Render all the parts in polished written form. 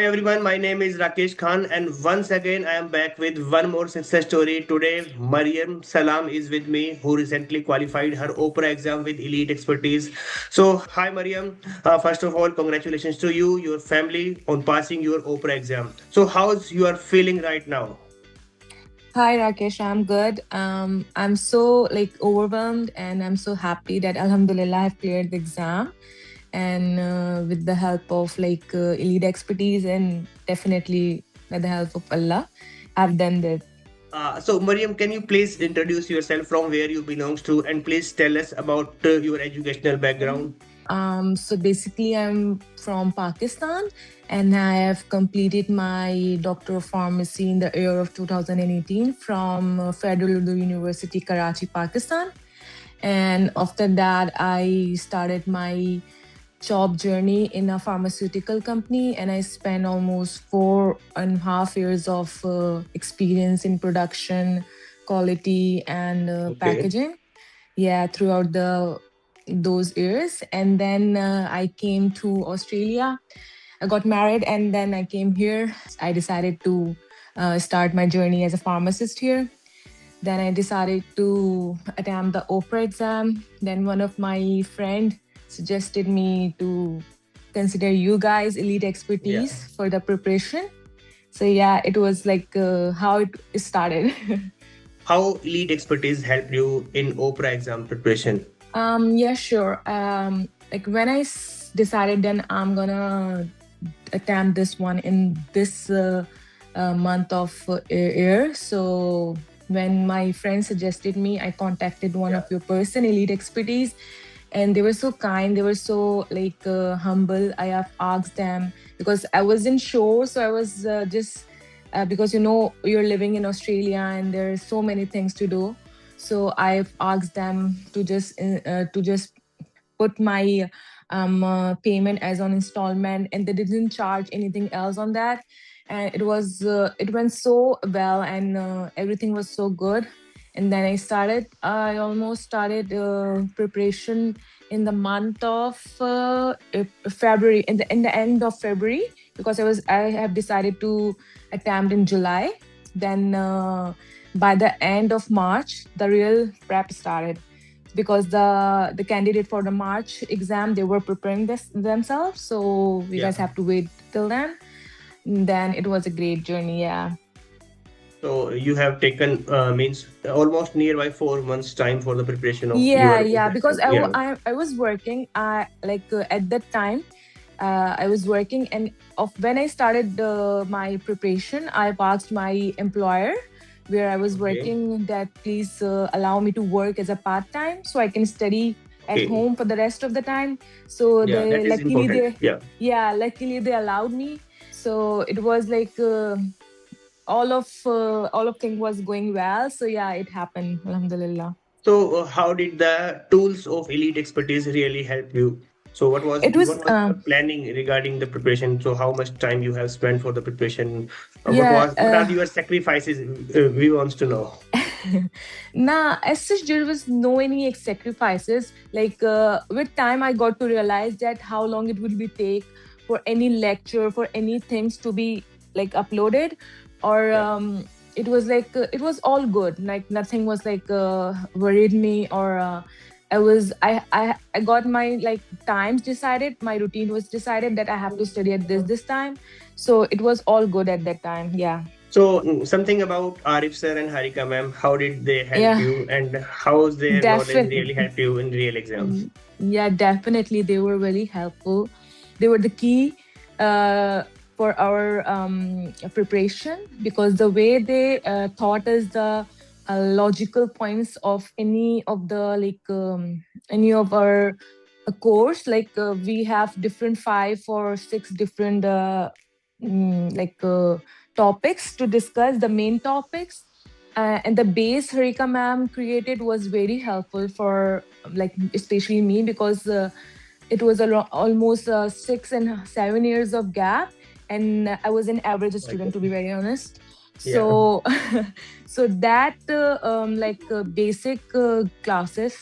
Hi everyone, my name is Rakesh Khan, and once again I am back with one more success story. Today, Mariam Salam is with me, who recently qualified her Oprah exam with elite expertise. So, hi Mariam. First of all, congratulations to you, your family, on passing your Oprah exam. So, how's you are feeling right now? Hi Rakesh, I'm good. I'm so overwhelmed and I'm so happy that Alhamdulillah I've cleared the exam and with the help of elite expertise and definitely with the help of Allah, I've done that. So, Mariam, can you please introduce yourself from where you belongs to, and please tell us about your educational background? So basically, I'm from Pakistan and I have completed my Doctor of Pharmacy in the year of 2018 from Federal Urdu University, Karachi, Pakistan. And after that, I started my job journey in a pharmaceutical company and I spent almost 4.5 years of experience in production, quality, and Okay. packaging. Yeah, throughout the those years, and then I came to Australia. I got married, and then I came here. I decided to start my journey as a pharmacist here. Then I decided to attempt the Oprah exam. Then one of my friend suggested me to consider you guys elite Yeah. expertise for the preparation. So yeah, it was how it started. How elite expertise helped you in Oprah exam preparation? Yeah, sure. Like when decided, then I'm gonna attempt this one in this month of year. So when my friend suggested me, I contacted one Yeah. of your person, Elite Expertise, and they were so kind. They were so humble. I have asked them because I wasn't sure, so I was just because you're living in Australia and there are so many things to do. So I've asked them to just put my payment as on installment, and they didn't charge anything else on that. And it went so well, and everything was so good. And then I almost started preparation in the month of February, in the end of February, because I have decided to attempt in July. Then by the end of March the real prep started, because the candidate for the March exam, they were preparing themselves. So we Yeah. guys have to wait till then. Then it was a great journey. Yeah. So you have taken means almost nearby 4 months time for the preparation of Yeah, your yeah. Oprah Because exam. Yeah. I was working. At that time, I was working, and of when I started my preparation, I asked my employer where I was Okay. working that please allow me to work as a part time so I can study at Okay. home for the rest of the time. So Yeah, that is important. Yeah. luckily they allowed me. So it was all of thing was going well. So yeah, it happened. Alhamdulillah. So how did the tools of elite expertise really help you? So It was what was your planning regarding the preparation? So how much time you have spent for the preparation? yeah. What are your sacrifices? We wants to know. Nah, as such, there was no any sacrifices. With time, I got to realize that how long it would be take for any lecture, for any things to be uploaded, or Yeah. it was it was all good. Like nothing was worried me, or I got my times decided. My routine was decided that I have to study at this time, so it was all good at that time. Yeah, So something about Arif sir and Harika ma'am, how did they help yeah, you and how's their knowledge really definitely. help you in real exams? Yeah, definitely. They were very helpful. They were the key uh, for our preparation, because the way they taught us the logical points of any of our course. We have different 5 or 6 different topics to discuss, the main topics. And the base Harika ma'am created was very helpful for especially me, because it was almost 6 and 7 years of gap, and I was an average student, to be Okay. very honest. Yeah. So so that basic classes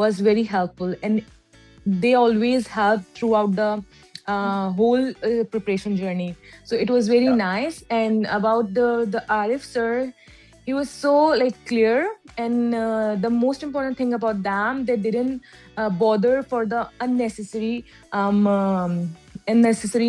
was very helpful, and they always help throughout the whole preparation journey. So it was very Yeah. nice. And about the Arif sir, he was so like clear. And the most important thing about them, they didn't bother for the unnecessary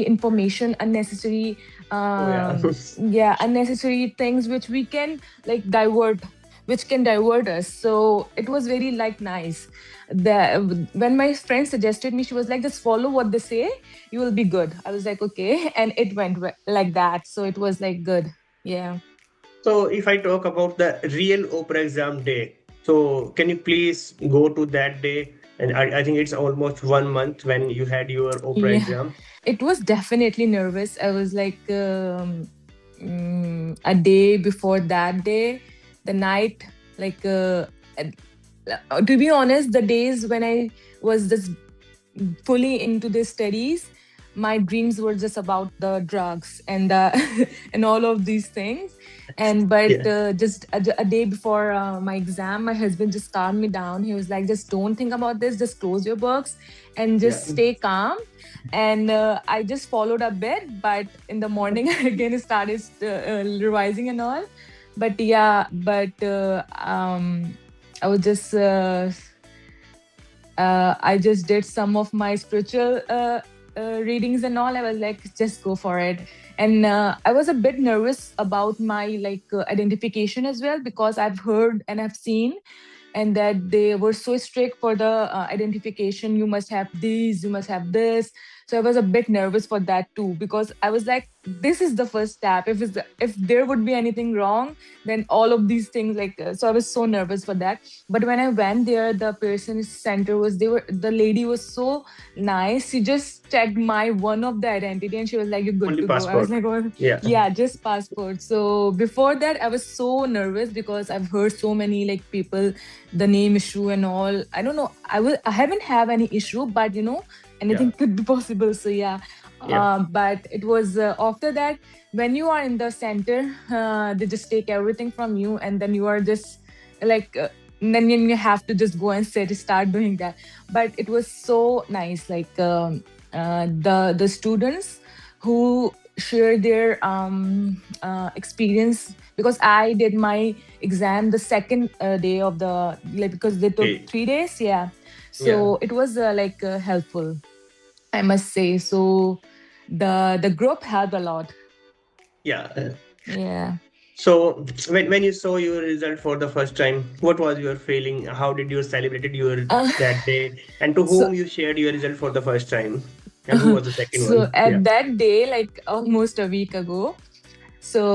information, unnecessary Oh yeah. yeah, unnecessary things which we can like divert, which can divert us. So it was very like nice. When my friend suggested me, she was like, just follow what they say, you will be good. I was like, okay. And it went like that, so it was like good. Yeah. So if I talk about the real Oprah exam day, so can you please go to that day? And I think it's almost 1 month when you had your Oprah Yeah, exam. it was definitely nervous. I was like, a day before that day, the night, like, to be honest, the days when I was just fully into the studies, my dreams were just about the drugs and and all of these things. And but Yeah. just a day before my exam, my husband just calmed me down. He was like, just don't think about this, just close your books and Yeah. just stay calm. And I just followed a bit, but in the morning I again started revising and all. But yeah, but I was just I just did some of my spiritual readings and all. I was like, just go for it. And I was a bit nervous about my like identification as well, because I've heard and I've seen, and that they were so strict for the identification. You must have these, you must have this. So I was a bit nervous for that too, because I was like, this is the first step. If there would be anything wrong, then all of these things like so I was so nervous for that. But when I went there, the person center was they were the lady was so nice. She just checked my one of the identity and she was like, you're good Only to go. I was passport. like, oh Yeah. yeah, just passport. So before that I was so nervous because I've heard so many like people, the name issue and all. I don't know, I haven't have any issue, but Yeah. anything could be possible. So yeah. Yeah. But it was after that, when you are in the center, they just take everything from you, and then you are just like then you have to just go and start doing that. But it was so nice, like the students who share their experience, because I did my exam the second day of the, like, because they took Okay. 3 days. Yeah. Yeah. So it was like helpful, I must say. So the group helped a lot. Yeah. Yeah. So when you saw your result for the first time, what was your feeling? How did you celebrated your Uh, that day? And to so whom you shared your result for the first time? And who was the second so one? Yeah. at that day, like almost a week ago, so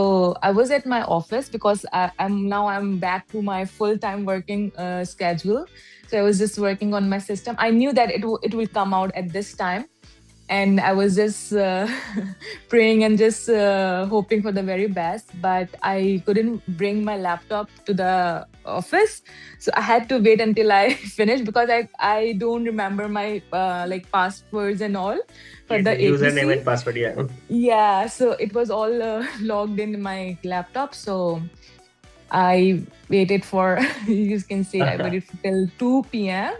I was at my office because I'm back to my full time working schedule. So I was just working on my system. I knew that it will come out at this time, and I was just praying and just hoping for the very best. But I couldn't bring my laptop to the office, so I had to wait until I finished, because I don't remember my like passwords and all for Yes, the username APC. and password. Yeah. Yeah, so it was all logged in my laptop. So I waited for you can say I waited till 2 p.m.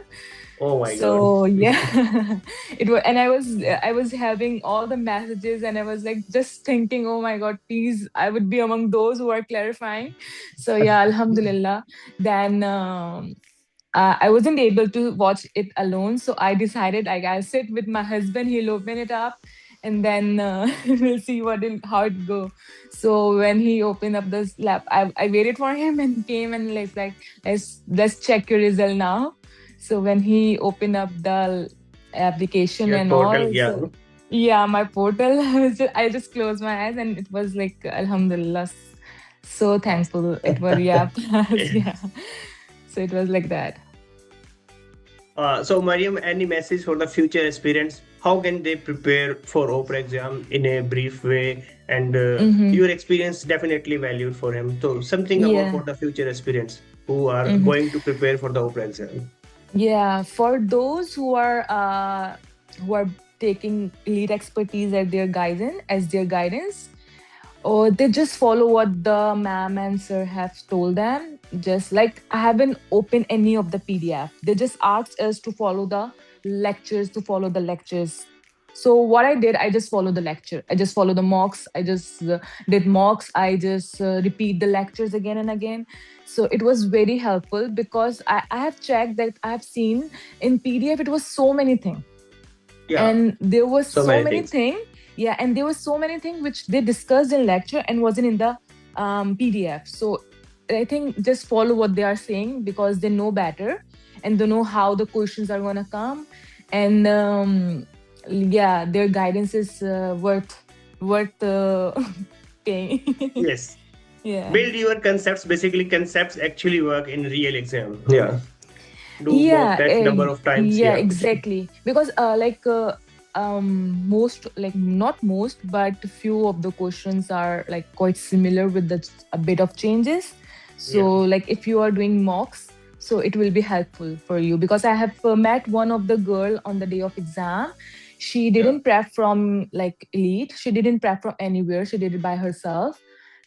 Oh my God. So yeah, it was, and I was having all the messages, and I was like just thinking, oh my God, please, I would be among those who are clarifying. So yeah, Alhamdulillah. Then I wasn't able to watch it alone, so I decided I'll sit with my husband. He'll open it up, and then we'll see how it go. So when he opened up this lap, I waited for him and came and like let's check your result now. So when he opened up the application Your and portal. all, Yeah. so yeah, my portal, I just closed my eyes and it was like Alhamdulillah. So thankful it was, yeah, yeah. So it was like that. So Mariam, any message for the future aspirants? How can they prepare for Oprah exam in a brief way? And Mm-hmm. your experience definitely valued for him. So something about Yeah. for the future aspirants who are Mm-hmm. going to prepare for the Oprah exam. Yeah. For those who are taking elite expertise as their guidance, or they just follow what the ma'am and sir have told them. Just like I haven't opened any of the PDF. They just asked us to follow the lectures, So what I did, I just follow the lecture. I just follow the mocks. I just did mocks. I just repeat the lectures again and again. So it was very helpful because I have checked that I have seen in PDF it was so many things, Yeah, and there was so so many many things. things. Yeah, and there was so many things which they discussed in lecture and wasn't in the PDF. So I think just follow what they are saying because they know better and they know how the questions are gonna come, and yeah, their guidance is worth paying. Yes. Yeah. Build your concepts. Basically, concepts actually work in real exam. Yeah. Do mock Yeah, test number of times. yeah, Yeah. exactly. Because most, like not most, but few of the questions are like quite similar with a bit of changes. So Yeah. like if you are doing mocks, so it will be helpful for you because I have met one of the girl on the day of exam. She Yeah. didn't prep from like Elite. She didn't prep from anywhere. She did it by herself.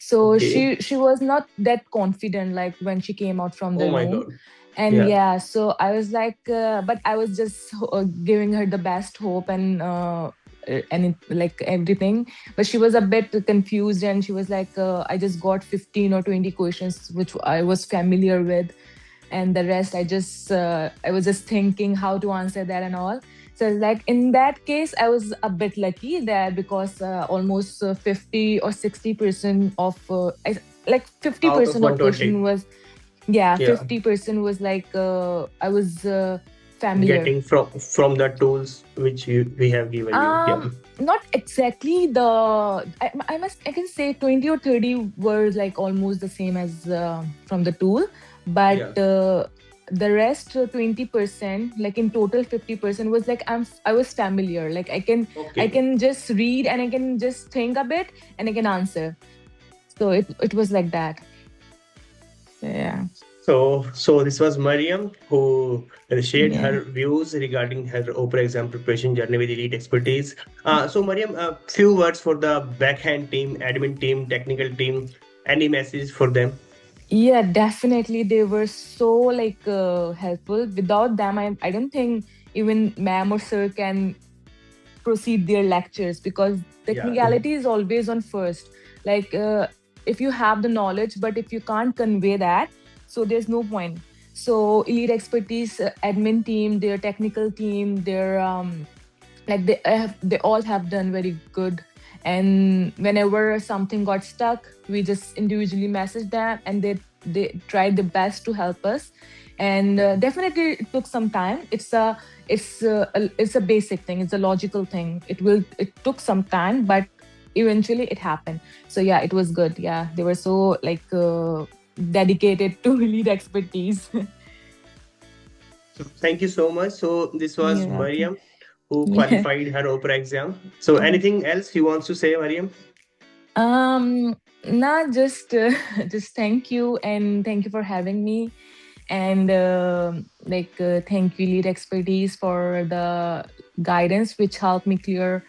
So Okay. she was not that confident like when she came out from Oh the my room. God. And Yeah. yeah, so I was like but I was just giving her the best hope and like everything, but she was a bit confused and she was like I just got 15 or 20 questions which I was familiar with, and the rest I was just thinking how to answer that and all. So like in that case I was a bit lucky there because almost 50 or 60% of like Out of 50% of question 120. was, yeah, Yeah. 50% was like I was familiar. Getting from the tools which we have given you. Yeah. Not exactly the I can say 20 or 30 were like almost the same as from the tool, but Yeah. the rest 20%, like in total 50% was like I was familiar, like I Okay. can just read and I can just think a bit and I can answer. So it was like that. Yeah. So this was Mariam who shared Yeah. her views regarding her Oprah exam preparation journey with elite expertise. So Mariam, a few words for the backhand team, admin team, technical team. Any message for them? Yeah, definitely. They were so like helpful. Without them, I don't think even ma'am or sir can proceed their lectures because Yeah. technicality is always on first. Like if you have the knowledge, but if you can't convey that, so there's no point. So elite expertise, admin team, their technical team, their like they all have done very good, and whenever something got stuck we just individually messaged them and they tried the best to help us. And definitely it took some time. It's a basic thing, it's a logical thing. It took some time, but eventually it happened. So yeah, it was good. Yeah, they were so like dedicated to lead expertise. So thank you so much. So this was You're welcome. Mariam who Yeah. qualified her Oprah exam. So Yeah. anything else you want to say, Mariam? Um, Not just just thank you and thank you for having me, and thank you lead expertise for the guidance which helped me clear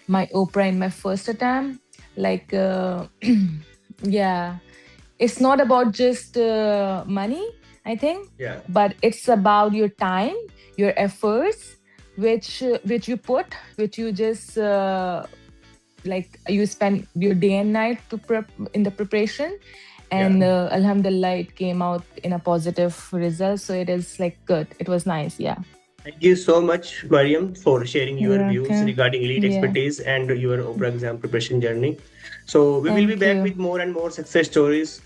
my Oprah in my first attempt. Like yeah, it's not about just money, I think, Yeah. but it's about your time, your efforts, which you put, which you just like you spend your day and night to prep in the preparation, Yeah. and alhamdulillah it came out in a positive result, so it is like good, it was nice. Yeah. Thank you so much, Mariam, for sharing your You're views welcome. regarding elite Yeah. expertise and your Oprah exam preparation journey. So we will be Thank back you. with more and more success stories.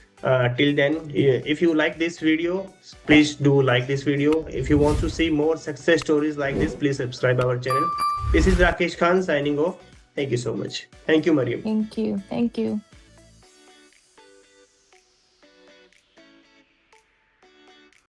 Till then, if you like this video, please do like this video. If you want to see more success stories like this, please subscribe our channel. This is Rakesh Khan signing off. Thank you so much. Thank you, Mariam. Thank you. Thank you.